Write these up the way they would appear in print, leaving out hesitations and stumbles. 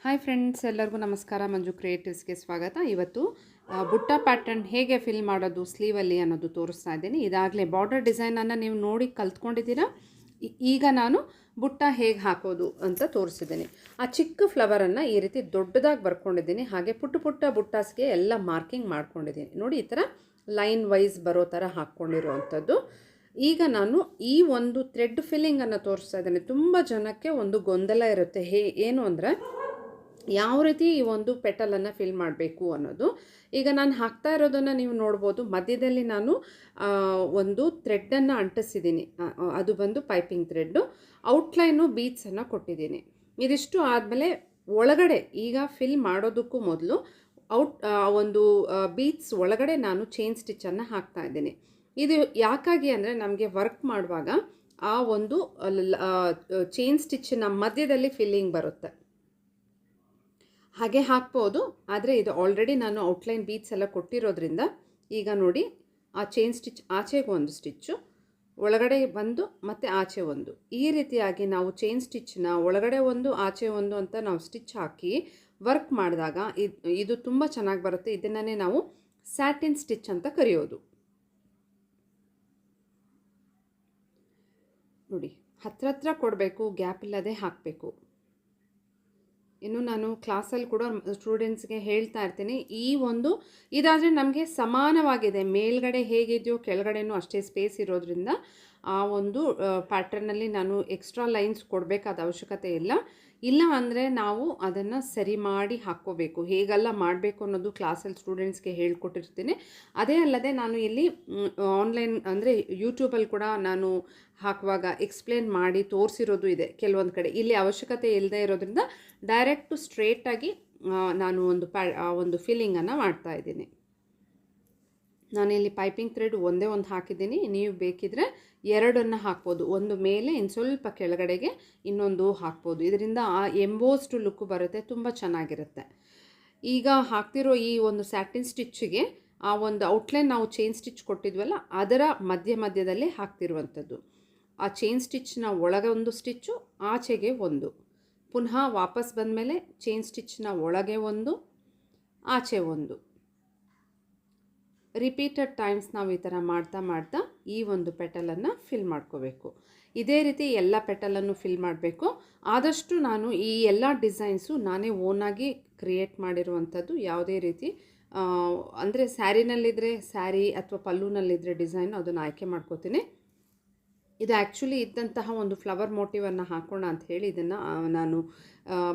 Hi friends, ಎಲ್ಲರಿಗೂ ನಮಸ್ಕಾರ. ಮಂಜು ಕ್ರಿಯೇಟಿವ್ಸ್ಗೆ ಸ್ವಾಗತ. ಇವತ್ತು ಬುಟ್ಟ ಪ್ಯಾಟರ್ನ್ ಹೇಗೆ ಫಿಲ್ ಮಾಡೋದು ಸ್ಲೀವಲ್ಲಿ ಅನ್ನೋದು ತೋರಿಸ್ತಾ ಇದ್ದೀನಿ. ಇದಾಗಲೇ ಬಾರ್ಡರ್ ಡಿಸೈನನ್ನು ನೀವು ನೋಡಿ ಕಲ್ತ್ಕೊಂಡಿದ್ದೀರಾ. ಈಗ ನಾನು ಬುಟ್ಟ ಹೇಗೆ ಹಾಕೋದು ಅಂತ ತೋರಿಸಿದ್ದೀನಿ. ಆ ಚಿಕ್ಕ ಫ್ಲವರನ್ನು ಈ ರೀತಿ ದೊಡ್ಡದಾಗಿ ಬರ್ಕೊಂಡಿದ್ದೀನಿ. ಹಾಗೆ ಪುಟ್ಟ ಪುಟ್ಟ ಬುಟ್ಟಾಸ್ಗೆ ಎಲ್ಲ ಮಾರ್ಕಿಂಗ್ ಮಾಡ್ಕೊಂಡಿದ್ದೀನಿ. ನೋಡಿ, ಈ ಥರ ಲೈನ್ ವೈಸ್ ಬರೋ ಥರ ಹಾಕ್ಕೊಂಡಿರುವಂಥದ್ದು. ಈಗ ನಾನು ಈ ಒಂದು ಥ್ರೆಡ್ ಫಿಲ್ಲಿಂಗನ್ನು ತೋರಿಸ್ತಾ ಇದ್ದೀನಿ. ತುಂಬ ಜನಕ್ಕೆ ಒಂದು ಗೊಂದಲ ಇರುತ್ತೆ, ಏನು ಅಂದರೆ ಯಾವ ರೀತಿ ಈ ಒಂದು ಪೆಟಲನ್ನು ಫಿಲ್ ಮಾಡಬೇಕು ಅನ್ನೋದು. ಈಗ ನಾನು ಹಾಕ್ತಾ ಇರೋದನ್ನು ನೀವು ನೋಡ್ಬೋದು. ಮಧ್ಯದಲ್ಲಿ ನಾನು ಒಂದು ಥ್ರೆಡ್ಡನ್ನು ಅಂಟಿಸಿದ್ದೀನಿ. ಅದು ಬಂದು ಪೈಪಿಂಗ್ ಥ್ರೆಡ್ಡು. ಔಟ್ಲೈನು ಬೀಡ್ಸನ್ನು ಕೊಟ್ಟಿದ್ದೀನಿ. ಇದಿಷ್ಟು ಆದಮೇಲೆ ಒಳಗಡೆ ಈಗ ಫಿಲ್ ಮಾಡೋದಕ್ಕೂ ಮೊದಲು ಒಂದು ಬೀಡ್ಸ್ ಒಳಗಡೆ ನಾನು ಚೈನ್ ಸ್ಟಿಚ್ಚನ್ನು ಹಾಕ್ತಾ ಇದ್ದೀನಿ. ಇದು ಯಾಕಾಗಿ ಅಂದರೆ ನಮಗೆ ವರ್ಕ್ ಮಾಡುವಾಗ ಆ ಒಂದು ಚೈನ್ ಸ್ಟಿಚ್ಚಿನ ಮಧ್ಯದಲ್ಲಿ ಫಿಲ್ಲಿಂಗ್ ಬರುತ್ತೆ. ಹಾಗೆ ಹಾಕ್ಬೋದು, ಆದರೆ ಇದು ಆಲ್ರೆಡಿ ನಾನು ಔಟ್ಲೈನ್ ಬೀಡ್ಸ್ ಎಲ್ಲ ಕೊಟ್ಟಿರೋದ್ರಿಂದ ಈಗ ನೋಡಿ, ಆ ಚೈನ್ ಸ್ಟಿಚ್ ಆಚೆಗೆ ಒಂದು ಸ್ಟಿಚ್ಚು, ಒಳಗಡೆ ಒಂದು ಮತ್ತು ಆಚೆ ಒಂದು, ಈ ರೀತಿಯಾಗಿ ನಾವು ಚೈನ್ ಸ್ಟಿಚ್ಚನ್ನ ಒಳಗಡೆ ಒಂದು ಆಚೆ ಒಂದು ಅಂತ ನಾವು ಸ್ಟಿಚ್ ಹಾಕಿ ವರ್ಕ್ ಮಾಡಿದಾಗ ಇದು ತುಂಬ ಚೆನ್ನಾಗಿ ಬರುತ್ತೆ. ಇದನ್ನೇ ನಾವು ಸ್ಯಾಟಿನ್ ಸ್ಟಿಚ್ ಅಂತ ಕರೆಯೋದು. ನೋಡಿ, ಹತ್ರ ಕೊಡಬೇಕು, ಗ್ಯಾಪ್ ಇಲ್ಲದೆ ಹಾಕಬೇಕು. ಇನ್ನು ನಾನು ಕ್ಲಾಸಲ್ಲಿ ಕೂಡ ಸ್ಟೂಡೆಂಟ್ಸ್ಗೆ ಹೇಳ್ತಾ ಇರ್ತೀನಿ, ಈ ಒಂದು ಇದಾದರೆ ನಮಗೆ ಸಮಾನವಾಗಿದೆ. ಮೇಲ್ಗಡೆ ಹೇಗಿದೆಯೋ ಕೆಳಗಡೆನೂ ಅಷ್ಟೇ ಸ್ಪೇಸ್ ಇರೋದ್ರಿಂದ ಆ ಒಂದು ಪ್ಯಾಟ್ರನ್ನಲ್ಲಿ ನಾನು ಎಕ್ಸ್ಟ್ರಾ ಲೈನ್ಸ್ ಕೊಡಬೇಕಾದ ಅವಶ್ಯಕತೆ ಇಲ್ಲ ಅಂದರೆ ನಾವು ಅದನ್ನು ಸರಿ ಮಾಡಿ ಹಾಕ್ಕೋಬೇಕು. ಹೇಗೆಲ್ಲ ಮಾಡಬೇಕು ಅನ್ನೋದು ಕ್ಲಾಸಲ್ಲಿ ಸ್ಟೂಡೆಂಟ್ಸ್ಗೆ ಹೇಳ್ಕೊಟ್ಟಿರ್ತೀನಿ. ಅದೇ ಅಲ್ಲದೆ ನಾನು ಇಲ್ಲಿ ಆನ್ಲೈನ್ ಅಂದರೆ ಯೂಟ್ಯೂಬಲ್ಲಿ ಕೂಡ ನಾನು ಹಾಕುವಾಗ ಎಕ್ಸ್ಪ್ಲೇನ್ ಮಾಡಿ ತೋರಿಸಿರೋದು ಇದೆ ಕೆಲವೊಂದು ಕಡೆ. ಇಲ್ಲಿ ಅವಶ್ಯಕತೆ ಇಲ್ಲದೆ ಇರೋದ್ರಿಂದ ಡೈರೆಕ್ಟು ಸ್ಟ್ರೇಟಾಗಿ ನಾನು ಒಂದು ಫಿಲ್ಲಿಂಗನ್ನು ಮಾಡ್ತಾಯಿದ್ದೀನಿ. ನಾನಿಲ್ಲಿ ಪೈಪಿಂಗ್ ಥ್ರೆಡ್ ಒಂದೇ ಒಂದು ಹಾಕಿದ್ದೀನಿ. ನೀವು ಬೇಕಿದ್ರೆ ಎರಡನ್ನು ಹಾಕ್ಬೋದು. ಒಂದು ಮೇಲೆ ಇನ್ನು ಸ್ವಲ್ಪ ಕೆಳಗಡೆಗೆ ಇನ್ನೊಂದು ಹಾಕ್ಬೋದು. ಇದರಿಂದ ಆ ಎಂಬೋಸ್ಡ್ ಲುಕ್ಕು ಬರುತ್ತೆ, ತುಂಬ ಚೆನ್ನಾಗಿರುತ್ತೆ. ಈಗ ಹಾಕ್ತಿರೋ ಈ ಒಂದು ಸ್ಯಾಟಿನ್ ಸ್ಟಿಚ್ಚಿಗೆ ಆ ಒಂದು ಔಟ್ಲೈನ್ ನಾವು ಚೈನ್ ಸ್ಟಿಚ್ ಕೊಟ್ಟಿದ್ವಲ್ಲ, ಅದರ ಮಧ್ಯದಲ್ಲಿ ಹಾಕ್ತಿರುವಂಥದ್ದು. ಆ ಚೈನ್ ಸ್ಟಿಚ್ನ ಒಳಗೆ ಒಂದು ಸ್ಟಿಚ್ಚು, ಆಚೆಗೆ ಒಂದು, ಪುನಃ ವಾಪಸ್ ಬಂದಮೇಲೆ ಚೈನ್ ಸ್ಟಿಚ್ನ ಒಳಗೆ ಒಂದು, ಆಚೆ ಒಂದು, ರಿಪೀಟೆಡ್ ಟೈಮ್ಸ್ ನಾವು ಈ ಥರ ಮಾಡ್ತಾ ಈ ಒಂದು ಪೆಟಲನ್ನು ಫಿಲ್ ಮಾಡ್ಕೋಬೇಕು. ಇದೇ ರೀತಿ ಎಲ್ಲ ಪೆಟಲನ್ನು ಫಿಲ್ ಮಾಡಬೇಕು. ಆದಷ್ಟು ನಾನು ಈ ಎಲ್ಲ ಡಿಸೈನ್ಸು ನಾನೇ ಓನಾಗಿ ಕ್ರಿಯೇಟ್ ಮಾಡಿರುವಂಥದ್ದು. ಯಾವುದೇ ರೀತಿ ಅಂದರೆ ಸ್ಯಾರಿನಲ್ಲಿದ್ದರೆ ಸ್ಯಾರಿ ಅಥವಾ ಪಲ್ಲುನಲ್ಲಿದ್ದರೆ ಡಿಸೈನು ಅದನ್ನು ಆಯ್ಕೆ ಮಾಡ್ಕೋತೀನಿ. ಇದು ಆ್ಯಕ್ಚುಲಿ ಇದ್ದಂತಹ ಒಂದು ಫ್ಲವರ್ ಮೋಟಿವನ್ನು ಹಾಕೋಣ ಅಂತ ಹೇಳಿ ಇದನ್ನು ನಾನು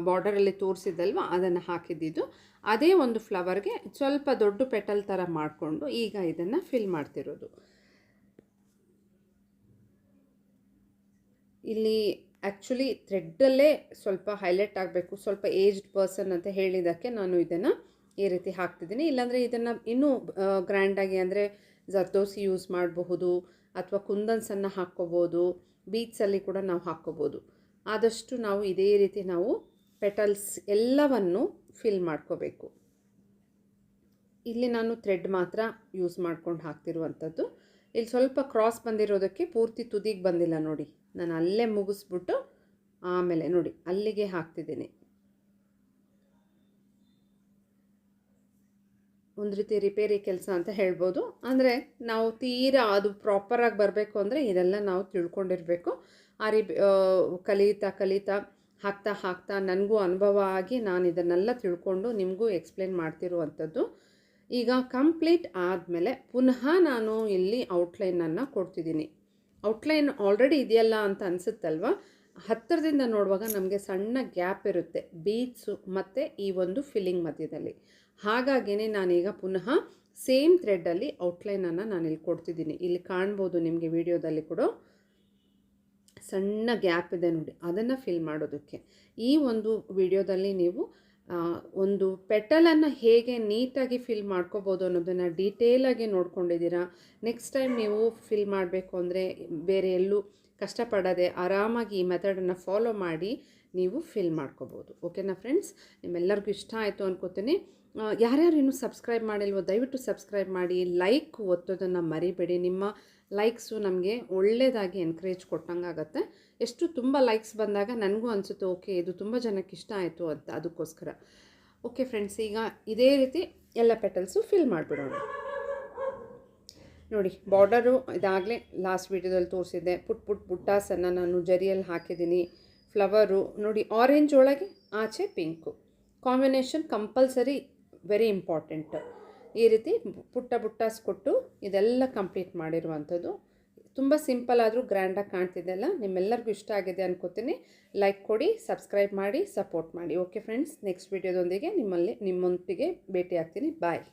ಬಾರ್ಡರಲ್ಲಿ ತೋರಿಸಿದ್ದಲ್ವ, ಅದನ್ನು ಹಾಕಿದ್ದಿದ್ದು. ಅದೇ ಒಂದು ಫ್ಲವರ್ಗೆ ಸ್ವಲ್ಪ ದೊಡ್ಡ ಪೆಟಲ್ ಥರ ಮಾಡಿಕೊಂಡು ಈಗ ಇದನ್ನು ಫಿಲ್ ಮಾಡ್ತಿರೋದು. ಇಲ್ಲಿ ಆ್ಯಕ್ಚುಲಿ ಥ್ರೆಡ್ಡಲ್ಲೇ ಸ್ವಲ್ಪ ಹೈಲೈಟ್ ಆಗಬೇಕು, ಸ್ವಲ್ಪ ಏಜ್ಡ್ ಪರ್ಸನ್ ಅಂತ ಹೇಳಿದ್ದಕ್ಕೆ ನಾನು ಇದನ್ನು ಈ ರೀತಿ ಹಾಕ್ತಿದ್ದೀನಿ. ಇಲ್ಲಾಂದರೆ ಇದನ್ನು ಇನ್ನೂ ಗ್ರ್ಯಾಂಡಾಗಿ ಅಂದರೆ ಜರ್ದೋಸಿ ಯೂಸ್ ಮಾಡಬಹುದು ಅಥವಾ ಕುಂದನ್ಸನ್ನು ಹಾಕ್ಕೋಬೋದು. ಬೀಡ್ಸಲ್ಲಿ ಕೂಡ ನಾವು ಹಾಕ್ಕೋಬೋದು. ಆದಷ್ಟು ನಾವು ಇದೇ ರೀತಿ ನಾವು ಪೆಟಲ್ಸ್ ಎಲ್ಲವನ್ನು ಫಿಲ್ ಮಾಡ್ಕೋಬೇಕು. ಇಲ್ಲಿ ನಾನು ಥ್ರೆಡ್ ಮಾತ್ರ ಯೂಸ್ ಮಾಡ್ಕೊಂಡು ಹಾಕ್ತಿರುವಂಥದ್ದು. ಇಲ್ಲಿ ಸ್ವಲ್ಪ ಕ್ರಾಸ್ ಬಂದಿರೋದಕ್ಕೆ ಪೂರ್ತಿ ತುದಿಗೆ ಬಂದಿಲ್ಲ ನೋಡಿ. ನಾನು ಅಲ್ಲೇ ಮುಗಿಸ್ಬಿಟ್ಟು ಆಮೇಲೆ ನೋಡಿ ಅಲ್ಲಿಗೆ ಹಾಕ್ತಿದ್ದೀನಿ. ಒಂದು ರೀತಿ ರಿಪೇರಿ ಕೆಲಸ ಅಂತ ಹೇಳ್ಬೋದು. ಅಂದರೆ ನಾವು ತೀರಾ ಅದು ಪ್ರಾಪರಾಗಿ ಬರಬೇಕು ಅಂದರೆ ಇದೆಲ್ಲ ನಾವು ತಿಳ್ಕೊಂಡಿರಬೇಕು. ಕಲಿತಾ ಹಾಕ್ತಾ ನನಗೂ ಅನುಭವ ಆಗಿ ನಾನು ಇದನ್ನೆಲ್ಲ ತಿಳ್ಕೊಂಡು ನಿಮಗೂ ಎಕ್ಸ್ಪ್ಲೇನ್ ಮಾಡ್ತಿರುವಂಥದ್ದು. ಈಗ ಕಂಪ್ಲೀಟ್ ಆದಮೇಲೆ ಪುನಃ ನಾನು ಇಲ್ಲಿ ಔಟ್ಲೈನನ್ನು ಕೊಡ್ತಿದ್ದೀನಿ. ಔಟ್ಲೈನ್ ಆಲ್ರೆಡಿ ಇದೆಯಲ್ಲ ಅಂತ ಅನಿಸುತ್ತಲ್ವ. ಹತ್ತಿರದಿಂದ ನೋಡುವಾಗ ನಮಗೆ ಸಣ್ಣ ಗ್ಯಾಪ್ ಇರುತ್ತೆ ಬೀಡ್ಸು ಮತ್ತು ಈ ಒಂದು ಫಿಲ್ಲಿಂಗ್ ಮಧ್ಯದಲ್ಲಿ. ಹಾಗಾಗಿಯೇ ನಾನೀಗ ಪುನಃ ಸೇಮ್ ಥ್ರೆಡ್ಡಲ್ಲಿ ಔಟ್ಲೈನನ್ನು ನಾನಿಲ್ಲಿ ಕೊಡ್ತಿದ್ದೀನಿ. ಇಲ್ಲಿ ಕಾಣ್ಬೋದು ನಿಮಗೆ ವಿಡಿಯೋದಲ್ಲಿ ಕೂಡ ಸಣ್ಣ ಗ್ಯಾಪ್ ಇದೆ ನೋಡಿ, ಅದನ್ನು ಫಿಲ್ ಮಾಡೋದಕ್ಕೆ. ಈ ಒಂದು ವಿಡಿಯೋದಲ್ಲಿ ನೀವು ಒಂದು ಪೆಟಲನ್ನು ಹೇಗೆ ನೀಟಾಗಿ ಫಿಲ್ ಮಾಡ್ಕೋಬೋದು ಅನ್ನೋದನ್ನು ಡೀಟೇಲಾಗಿ ನೋಡ್ಕೊಂಡಿದ್ದೀರಾ. ನೆಕ್ಸ್ಟ್ ಟೈಮ್ ನೀವು ಫಿಲ್ ಮಾಡಬೇಕು ಅಂದರೆ ಬೇರೆ ಎಲ್ಲೂ ಕಷ್ಟಪಡದೆ ಆರಾಮಾಗಿ ಈ ಮೆಥಡನ್ನು ಫಾಲೋ ಮಾಡಿ ನೀವು ಫಿಲ್ ಮಾಡ್ಕೋಬೋದು. ಓಕೆನಾ ಫ್ರೆಂಡ್ಸ್? ನಿಮ್ಮೆಲ್ಲರಿಗೂ ಇಷ್ಟ ಆಯಿತು ಅನ್ಕೋತೀನಿ. ಯಾರ್ಯಾರು ಇನ್ನೂ ಸಬ್ಸ್ಕ್ರೈಬ್ ಮಾಡಿಲ್ವೋ ದಯವಿಟ್ಟು ಸಬ್ಸ್ಕ್ರೈಬ್ ಮಾಡಿ, ಲೈಕ್ ಒತ್ತೋದನ್ನು ಮರಿಬೇಡಿ. ನಿಮ್ಮ ಲೈಕ್ಸು ನಮಗೆ ಒಳ್ಳೆಯದಾಗಿ ಎನ್ಕರೇಜ್ ಕೊಟ್ಟಂಗಾಗತ್ತೆ. ಎಷ್ಟು ತುಂಬ ಲೈಕ್ಸ್ ಬಂದಾಗ ನನಗೂ ಅನಿಸುತ್ತೆ ಓಕೆ ಇದು ತುಂಬ ಜನಕ್ಕೆ ಇಷ್ಟ ಆಯಿತು ಅಂತ. ಅದಕ್ಕೋಸ್ಕರ ಓಕೆ ಫ್ರೆಂಡ್ಸ್, ಈಗ ಇದೇ ರೀತಿ ಎಲ್ಲ ಪೆಟಲ್ಸು ಫಿಲ್ ಮಾಡಿಬಿಡೋಣ. ನೋಡಿ ಬಾರ್ಡರು ಇದಾಗಲೇ ಲಾಸ್ಟ್ ವೀಡಿಯೋದಲ್ಲಿ ತೋರಿಸಿದ್ದೆ. ಪುಟ್ ಬುಟ್ಟಾಸನ್ನು ನಾನು ಜರಿಯಲ್ಲಿ ಹಾಕಿದ್ದೀನಿ. ಫ್ಲವರು ನೋಡಿ, ಆರೆಂಜ್ ಒಳಗೆ ಆಚೆ pink combination compulsory, very important. ಈ ರೀತಿ ಬುಟ್ಟಾಸ್ ಕೊಟ್ಟು ಇದೆಲ್ಲ ಕಂಪ್ಲೀಟ್ ಮಾಡಿರುವಂಥದ್ದು. ತುಂಬ ಸಿಂಪಲ್ ಆದರೂ ಗ್ರ್ಯಾಂಡಾಗಿ ಕಾಣ್ತಿದ್ದೆಲ್ಲ. ನಿಮ್ಮೆಲ್ಲರಿಗೂ ಇಷ್ಟ ಆಗಿದೆ ಅನ್ಕೋತೀನಿ. ಲೈಕ್ ಕೊಡಿ, ಸಬ್ಸ್ಕ್ರೈಬ್ ಮಾಡಿ, ಸಪೋರ್ಟ್ ಮಾಡಿ. ಓಕೆ ಫ್ರೆಂಡ್ಸ್, ನೆಕ್ಸ್ಟ್ ವೀಡಿಯೋದೊಂದಿಗೆ ನಿಮ್ಮೊಂದಿಗೆ ಭೇಟಿ ಆಗ್ತೀನಿ. ಬಾಯ್.